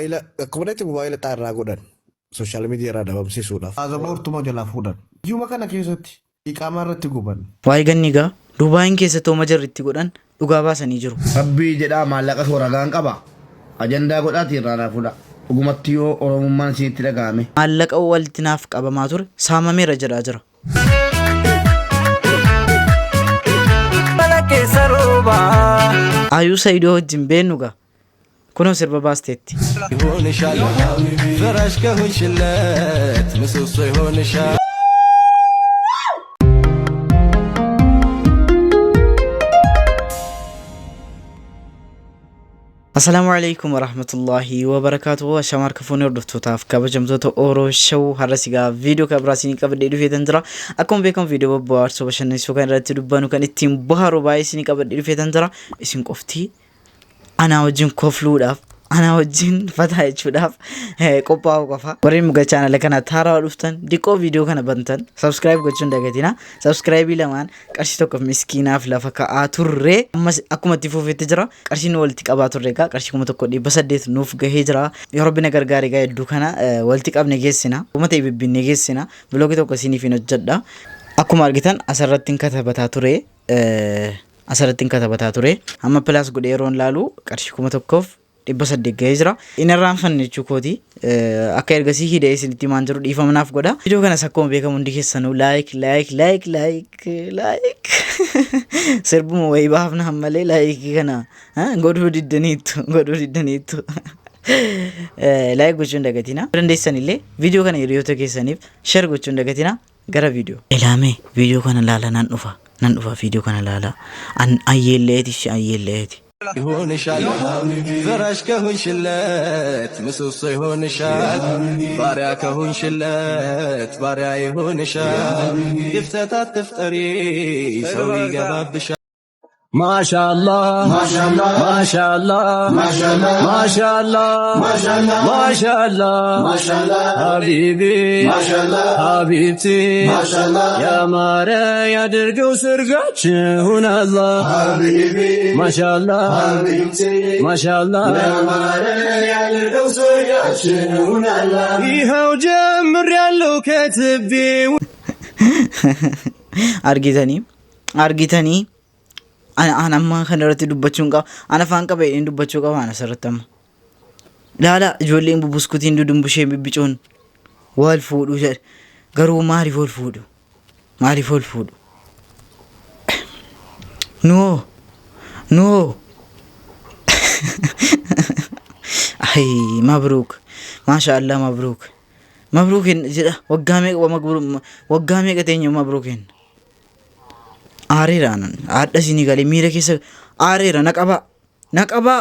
Komeetii mobaayila xaarraa godhan sooshaal miidiyaa irraa dabamsiisuudhaaf. Haasawaa hortumaa jalaa fuudhan. Iyyuma kana keessatti iqaamaa irratti guban. Waa'ee gannigaa Duubaayin keessatti hooma jarri itti godhan dhugaa baasanii jiru. Rabbii jedhaa maallaqa sooragaan qaba. Ajandaa godhaati irraa naa fuudha. Dhugumatti yoo Oromummaan sitti dhagahame. Maallaqa walitti naaf qabamaa ture saamameera jedhaa jira. Ayuu Saayidoo wajjin beennugaa. كنو سير بباستيتي هون شال فراش كهون شلات مسوسي هون شال السلام عليكم ورحمة الله وبركاته شمار كفوني ردفتو تاف كبجمتو اورو شو هرسيغا فيديو كبراسيني كبدي دو فيتنجرا اكم بكم فيديو بوار سو بشن سو كان رتي دبانو كان التيم بهارو بايسيني كبدي دو فيتنجرا اسين قفتي أنا وجين كفلوداف أنا وجين فتح يشوداف كوباو كفا ورين مغا channel كنا ثارا ودفتن ديكو فيديو كنا بنتن سبسكرايب gochuun dagatina سبسكرايب lamaan qarshii tokko miskiinaaf lafa ka'aa turre ammas akkuma itti fuufetti jira qarshiin walitti qabaa turre ka qarshii kuma tokko 800 nuuf gahee jira yoo Rabbi na gargaare gaa hedduu kana walitti qabne geessina ummata ibibbinne geessina vlogii tokko isiniif hin hojjedha akkuma argitan asirratti katabataa ture asirratti katabataa ture amma plus godhee yeroon laalu qarshii kuma tokkoof 800 gahee jira inarraan fanne chukooti akka ergasii hidhee isinitti maan jiru dhiifamnaaf godha video kana akkuma beekamu hundi keessanuu like serbuma way baafna hammalee like kana godhuu diddaniitu like gochuun dagatina dandeessanillee video kana hiriyoota keessaniif share gochuun dagatina gara video ilaame video kana laala nan dhufa video kana laala an ayyelleeti يهون شال فراش كهون شلات مسوس يهون شال باريا كهون شلات باريا يهون شال يفتتات تفتري سوي قباب بشال ما شاء الله ما شاء الله ما شاء الله ما شاء الله ما شاء الله ما شاء الله ما شاء الله ما شاء الله حبيبي ما شاء الله حبيبتي ما شاء الله يا مارا يا درجو سرقاتش هنا الله حبيبي ما شاء الله حبيبتي ما شاء الله يا مارا يا درجو سرقاتش هنا الله يهو جمر يالو كتبي أرجيتني أنا ما خلنا رتي دبّتشونكا أنا فانكا بين دبّتشوكا وأنا سرتم لا جولين ببسكوتين دودم بشيء بيجون والفود وجر قرو ما أعرف الفود نو أي مبروك ما شاء الله مبروك جدا وقامي كتير مبروكين Aariiraan adda isinii galee miira keessa aariira naqaba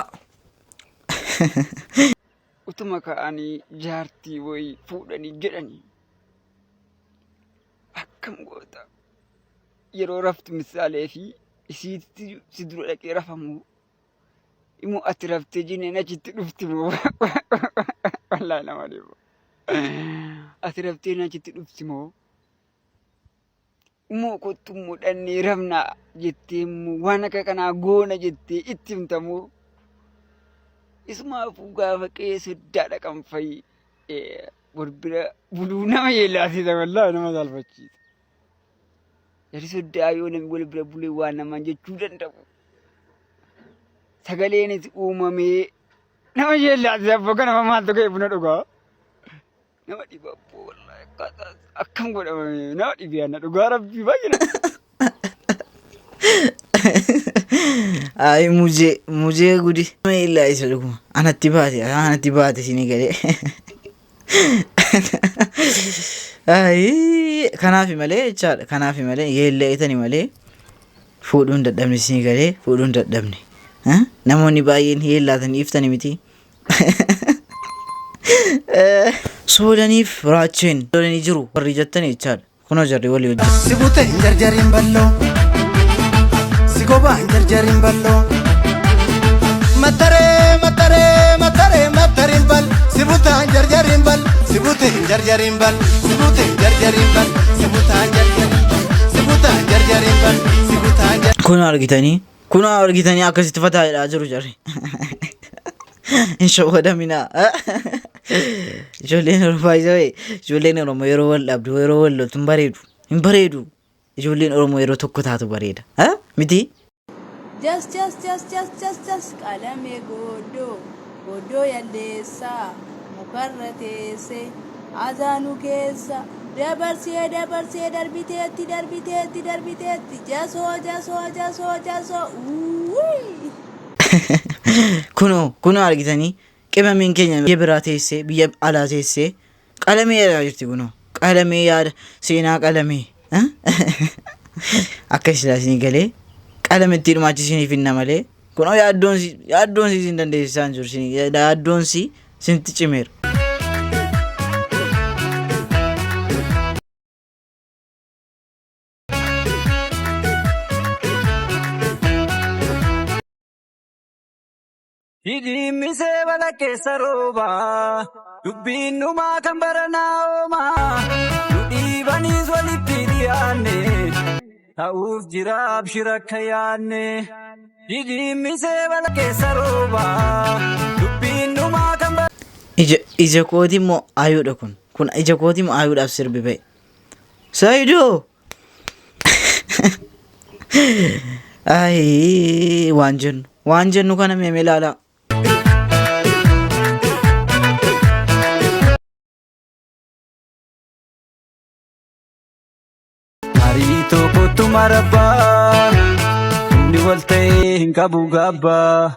utuma ka'anii jaartii wayii fuudhanii jedhanii akkam goota yeroo raftu misaalee fi isiitti si dura dhaqee rafamu immoo ati raftee jineen achitti dhufti moo wallaahi nama dhibu ati raftee achitti dhufti moo immoo kottu mudhannee rafna jettee waan akka kanaa goona jettee itti himtamu isumaafuu gaafa qe'ee soddaadha kan fa'i warbira buluu nama yeellaasiisa wallaahi nama saalfachiisa yari soddaa yoo namni walbira bulee waan namaan jechuu danda'u sagaleenis uumamee nama yeellaasiisa abbaa kanama maaltu ka'e buna dhugaa nama dhiba abboo wallaahi akkam godhamame nama dhibiyaana dhugaa rabbii baay'ina ay mujee gudi illa isa dhuguma anatti baate sini galee ay kanaafi malee yeelleetani malee fuudhuun dadhabne sini galee fuudhuun dadhabne namoonni baay'een yeellaatanii iftani miti soodaniif raacheen soodanii jiru warri jettanii jechaadha kunoo jarri walii hojjetu sibute jarjarin ballo sigoba jarjarin ballo matarin bal sibuta jarjarin bal sibute jarjarin bal kunoo argitanii akkasitti fataadhaa jiru jarri hin shawwadamina. Ijoolleen Oromoo ijoolleen Oromoo yeroo wal dhabdu yeroo wal loltu hin bareedu. Ijoolleen Oromoo yeroo tokko taatu bareeda. Miti? Just qalame godoo yalleessaa mukarra teesse azaanu keessa dabarsee darbiteetti jasoo Kunoo argitanii qimamiin keenya biyya biraa teessee biyya alaa teessee qalamee yaadaa jirti kunoo qalamee yaada seenaa qalamee akka islaasinii galee qalametti dhumaachisiniif hinna malee kunoo yaaddoon si sin dandeessisaan jiru yaaddoon si sinti cimeera. Hidhimisee bala keessa roobaa dubbiin numaa kan baranaa oomaa nu dhiibaniis walitti dhiyaanne ta'uuf jira abshira akka yaanne. Hidhimisee bala keessa roobaa dubbiin numaa kan ija kootii moo ayuudha kun ija kootii moo ayuudhaaf sirbi ba'e Saayidoo waan jennu kana meemee ilaalaa. Tokkotu marabbaa humni wal ta'ee hin qabu gaabbaa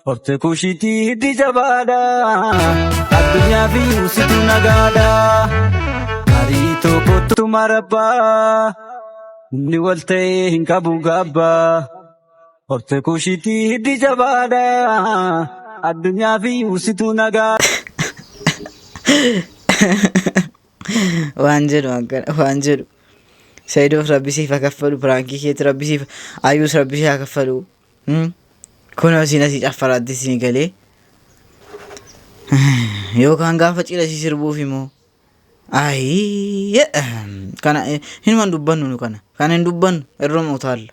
horte kushitii hiddi jabaadha addunyaa fi usitu nagaadha. Harii tokkotu marabbaa humni wal ta'ee hin qabu gaabbaa horte kushitii hiddi jabaadha addunyaa fi usitu nagaadha. Waan jedhu Saayidoof rabbisiif haa kaffalu piraankii keetti rabbisiif ayyuus rabbisiif haa kaffalu. Kunoo isin asii caffaraatti isin galee yookaan gaafa cidha si sirbuuf immoo kana hinuman dubbannu kana hin dubbannu irra mootaalla.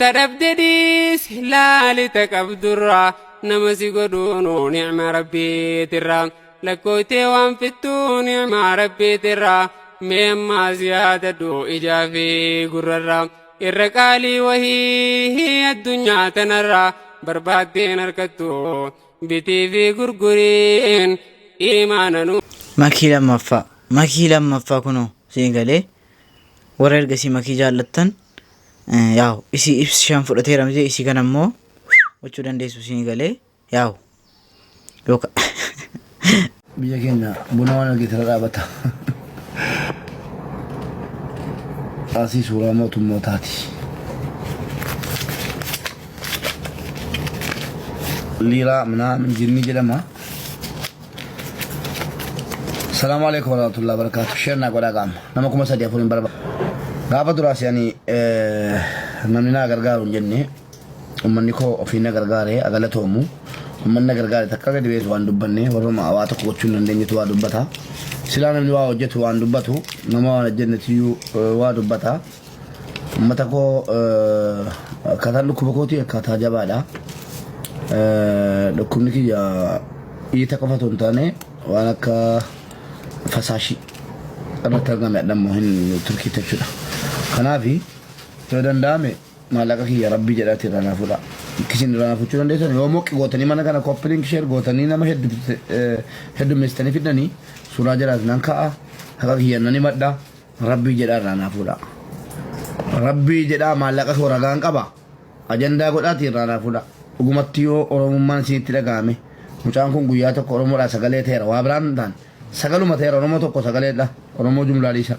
Tadabdedis laalita qabdurraa nama si godhuunuu nicma rabbiitirraa lakkooytee waan fittuu nicma rabbiitirraa. Meemmaa siyaadadhu ijaa fi gurrarraa irra qaalii wahii addunyaa tanarraa barbaaddeen harkattu bitii fi gurguriin imaananu. Makii lammaffaa kunoo siin galee warra ergasii makii jaallattan yaa'u isii ibsishaan fudhateera miti isii kan ammoo gochuu dandeessu siin galee yaa'u yookaan. Biyya keenya buna waan argitara dhaabata. Asii suuraa mootummootaati. Liiraa minaamin jinni jedhama. Salaamu alaikum warahmatullahi wabarakatuh. Shirna godhaa qaama. Nama 3,400 barbaada. Gaafa duraas namni na gargaaru hin jenne ummanni koo ofii na gargaaree agalatoomu. Ummanni na gargaare takka gadi beesu waan dubbanne warruma waa tokko gochuu hin dandeenyetu waa dubbata. Silaan namni waa hojjetu waan dubbatu nama waan hojjennetiyyuu waa dubbata. Uummata koo akkaataan dhukkuba kootii akkaataa jabaadha. Dhukkubni kiyya dhiita qofatu hin taane waan akka fasaashii irratti argame adhammoo hin turkiitti jechuudha. Kanaaf yoo danda'ame maallaqa kiyya rabbii jedhaati irraa naa fuudha. Kisiin irraa naa fuudhuu dandeessan yoo moqqi gootanii mana kana koppiliin sheer gootanii nama heddummeessitanii fidanii suuraa jiraatu nan ka'a haqa kiyyannani madda rabbii jedhaa irraa naa fuudha. Rabbii jedhaa maallaqa koo ragaan qaba ajandaa godhaati irraa naa fuudha. Dhugumatti yoo oromummaan isinitti dhaga'ame mucaan kun guyyaa tokko oromoodhaa sagalee ta'eera waa biraan hin taane sagaluma ta'eera oromoo tokko sagaleedha oromoo jumlaadhiisa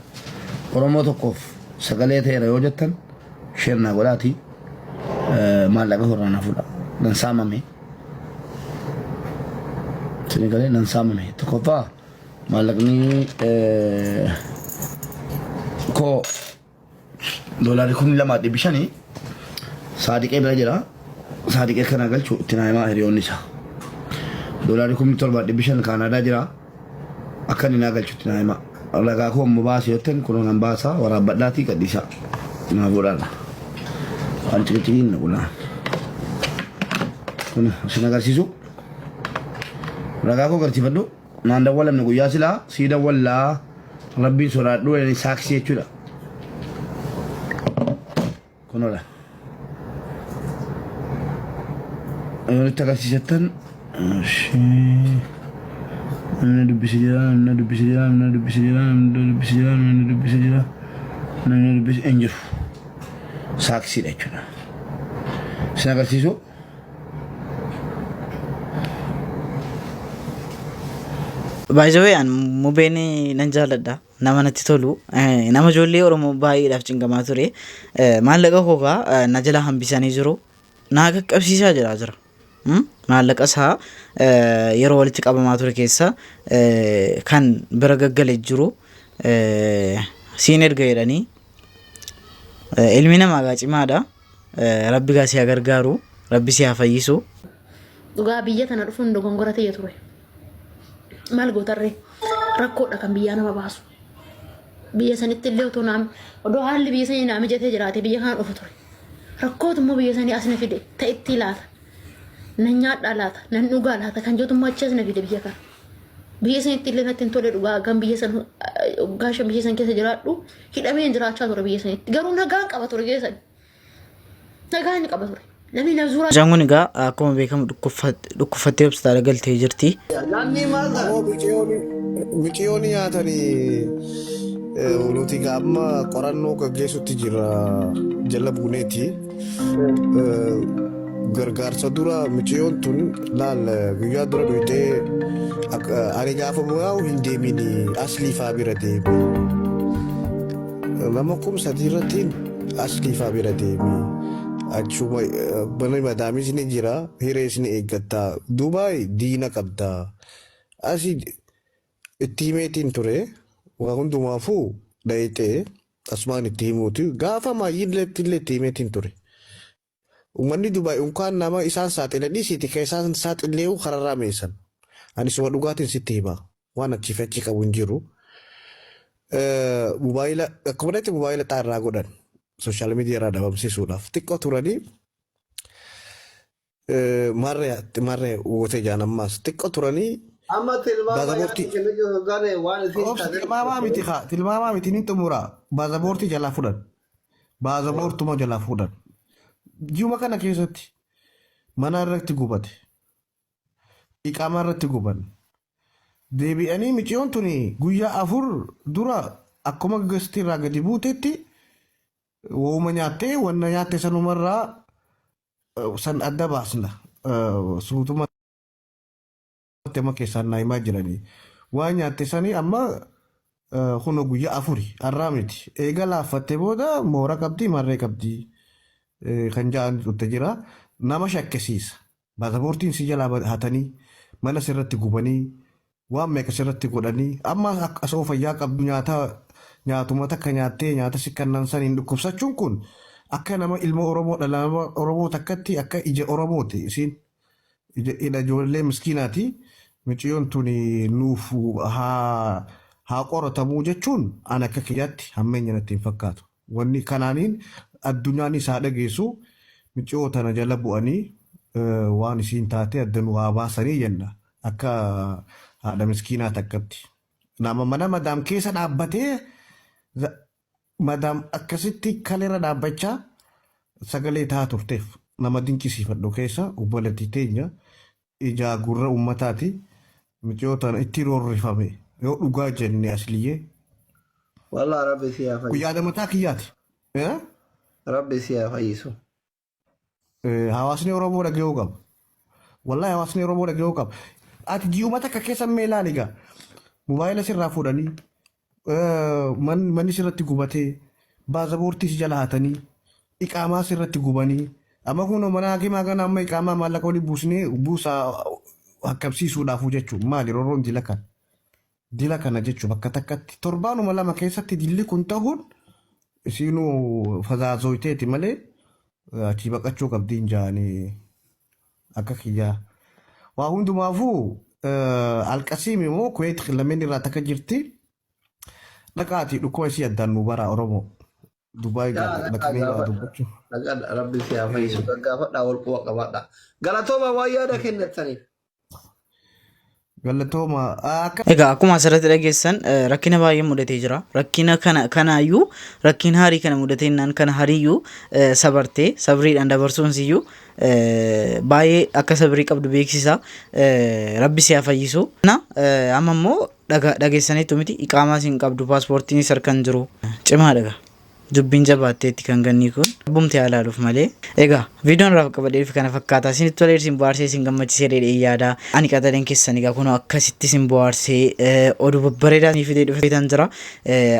oromoo tokkoof sagalee ta'eera yoo jettan sheernaa godhaati maallaqa koo irraa naa fuudha. Nan saamame sini galee nan saamame tokkoffaa maallaqni koo doolarii 2,500 saadiqee bira jira. Saadiqee kana galchuu itti naayimaa hiriyoonni isaa. Doolarii 7,500 Kaanaadaa jira. Akka inni naa galchuu itti naayimaa. Ragaa koo ammoo baasee yottan kunuun nan baasaa waraabbadhaatii gadhiisaa. Naa fuudhaadha. Waan ciqiciqiin na qulaa. Kun isin agarsiisu رجعكوا قرتي نان دولة من قياس لا سيدا ولا ربي سورة دولة ساكسي تلا كنولا أنا تكاسي ستن أنا دبي سجلا ساكسي لا تلا ساكسي سو Baay'ee an mubeen nan jaalladha nama natti tolu nama ijoollee Oromoo baay'eedhaaf cinqamaa ture maallaqa kookaa na jala hambisanii jiru naa qaqqabsiisaa jira maallaqa isaa yeroo walitti qabamaa ture keessa kan bira gaggale jiru siin erga jedhanii ilmi namaa gaa cimaadha rabbi gaa si haa gargaaru rabbi si haa fayyisu. Dhugaa biyya tana dhufuun dogongora ta'e ture. Maal gootarree rakkoodha kan biyyaa nama baasu. Biyya sanitti illee otoo odoo haalli biyya sanii naa mijatee jiraate biyya kana dhufu ture. Rakkootu immoo biyya sanii as na fide ta'itti laata. Nan nyaadhaa laata nan dhugaa laata kan jedhu immoo achi as na fide biyya kana. Biyya sanitti illee natti hin tole dhugaa kan biyya san gaashan biyya san keessa jiraadhu hidhamee hin jiraachaa ture biyya sanitti. Garuu nagaan qaba ture keessa. Nagaan ni qaba ture. Jangun egaa akkuma beekamu dhukkufattee hospitaala galtee jirti. Miqiyoon nyaatanii nuti amma qorannoo gaggeessutti jira jala buuneeti. Gargaarsa dura miqiyoon tun laal guyyaa dura dhuyitee ani gaafa bu'aa hin deemini aslii faa bira deemi. Nama kumsati irratti aslii faa bira deemi. Achuma bana madaamis ni jira hirees ni eeggatta Dubaay diina qabda asii itti himeetiin ture waa hundumaafuu dhayitee asumaan itti himuuti gaafa maayyilleetti illee itti himeetiin ture uummanni Dubaay unkaan nama isaan saaxiladhii siiti ka isaan saaxileewu kararraa meessan ani suma dhugaatiin sitti hima waan achi fi achi qabu hin jiru akkuma dhatti mobaayila xaarraa godhan social media irraa dhabamsiisuudhaaf xiqqoo turanii marree wootee jaanammaas xiqqoo turanii tilmaamaa miti ni xumura baazaboortii jalaa fudhan baazaboortuma jalaa fudhan ji'uma kana keessatti mana irratti gubate iqaamaa irratti guban deebi'anii miqiyoon tuni guyyaa 4 dura akkuma gastii irraa gadi buutetti wooma nyaattee wanna nyaatte sanumarraa san adda baasna suutuma tema keessaan naa himaa jiranii waan nyaatte sanii amma huno guyyaa 4 har'aa miti eega laaffatte booda moora qabdii marree qabdii kan ja'an dhutte jira nama shakkisiisa baasaboortiin si jalaa hatanii mana sirratti gubanii waan meeqa sirratti godhanii amma asoo fayyaa qabdu nyaatuma takka nyaattee nyaata si kannan saniin dhukkubsachuun kun akka nama ilma Oromoo dhalama Oromoo takkatti akka ija Oromooti isiin ija ijoollee miskiinaati miqiyoon tuni nuuf haa qoratamuu jechuun an akka kiyyaatti hammeenya natti hin fakkaatu wanni kanaaniin addunyaan isaa dhageessu miqiyoo tana jala bu'anii waan isiin taate addanuu haa baasanii jenna akka haadha miskiinaa takkatti nama mana madaam keessa dhaabbatee madaam akkasitti kaleera dhaabbachaa sagalee taa turteef nama dinqisiifadhu keessa obboleettii teenya ijaa gurra uummataati miqiyoo tana itti roorrifame yoo dhugaa jenne asliyyee والله ربي سيها فيسو guyyaa mataa kiyyaati ربي سيها فيسو hawaasni Oromoo dhaga'uu qaba wallahi hawaasni Oromoo dhaga'uu qaba ati ji'uma takka keessa mee ilaali egaa mobaayila sirraa fuudhanii manni sirratti gubatee baasaboortii si jala hatanii iqaamaa sirratti gubanii amma kun mana hakimaa kana amma iqaamaa maallaqa olii buusnee buusaa hakkabsiisuudhaafuu jechuun maali rorroon dila kana jechuun bakka takkatti torbaanuma 2 keessatti dilli kun ta'uun isiinuu fazaazoyteeti malee achi baqachuu qabdiin jaanii akka kiyyaa waa hundumaafuu alqasiim immoo kuweet lameen irraa takka jirti dhaqaatii dhukkoo isii addaan nu bara Oromoo Dubaay dhaqanii waa dubbachuu ربي سيها فيسو قافة لا والقوة قبضة قالتوما ويانا كنتني galatooma akka Egaa akkuma asirratti dhageessan rakkina baay'ee mudatee jira. Rakkina kanaayyuu rakkina harii kana mudateennaan kana hariyyuu sabartee sabriidhaan dabarsuun siyyuu baay'ee akka sabrii qabdu beeksisa. Rabbi si haa fayyisu. Amma immoo dhageessaniitu miti iqaamaa siin qabdu paaspoortiin harkaan jiru cimaa dhaga. Dubbiin jabaatteetti kan ganni kun abbumti haalaaluuf malee. Egaa viidiyoon raaf qabadeef kana fakkaata. Isinitti tolee isin bohaarsee isin gammachiisee dheedhee yaada. Ani qaxaleen keessan egaa kun akkasitti isin bohaarsee oduu babbareedaa ni fidee dhufeetan jira.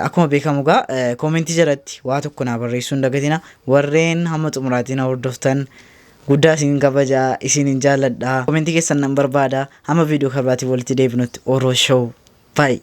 Akkuma beekamu egaa koomentii jalatti waa tokko naa barreessuu hin dagatina. Warreen hamma xumuraatiin hordoftan guddaa isin kabajaa isin hin jaalladha. Koomentii keessan nan barbaada. Hamma viidiyoo kabaatii walitti deebinutti Oroo Show. Bye.